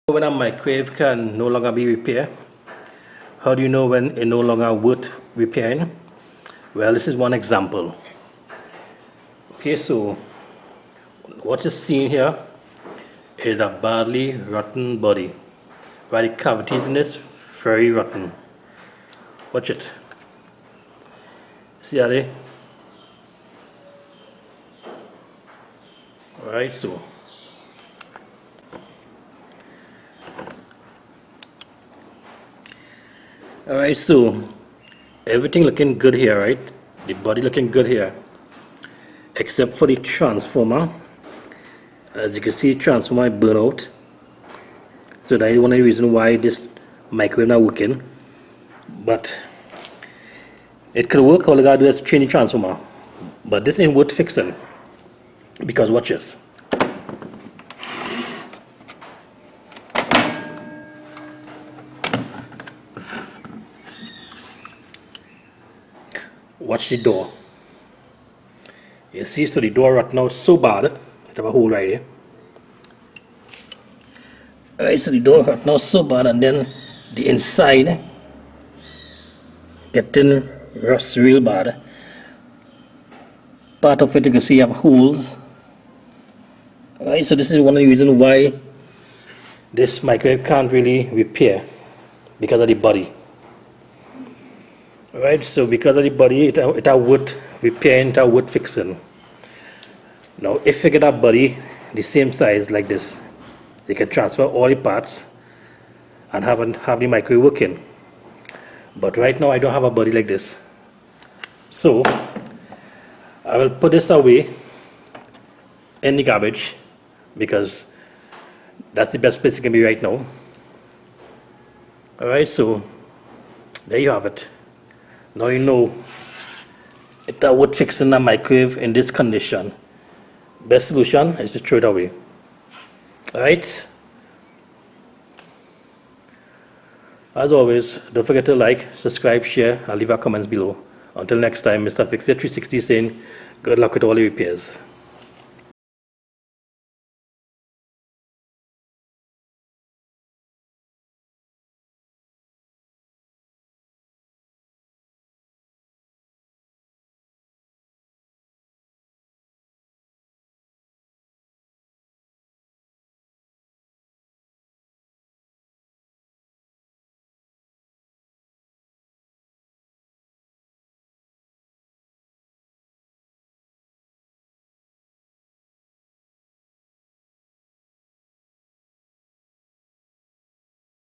When a microwave can no longer be repaired, how do you know when it no longer worth repairing? Well, this is one example. Okay, so what is seen here is a badly rotten body. Right, the cavities in this very rotten. Watch it. See how they? Alright, so alright, so everything looking good here, right? The body looking good here, except for the transformer. As you can see, transformer burn out. So that is one of the reasons why this microwave not working. But it could work. All you gotta do is change the transformer. But this ain't worth fixing, because watch this. Watch the door. You see, so the door right now is so bad. It have a hole right here. Alright, so the door right now is so bad, and then the inside getting rust real bad. Part of it you can see have holes. Alright, so this is one of the reasons why this microwave can't really repair, because of the body. Alright, so because of the body, it are worth repairing, it are worth fixing. Now, if you get a body the same size like this, you can transfer all the parts and have the microwave working. But right now, I don't have a body like this. So, I will put this away in the garbage, because that's the best place it can be right now. Alright, so there you have it. Now you know it's worth fixing a microwave in this condition. Best solution is to throw it away. Alright? As always, don't forget to like, subscribe, share, and leave our comments below. Until next time, Mr. Fixer 360 saying good luck with all the repairs.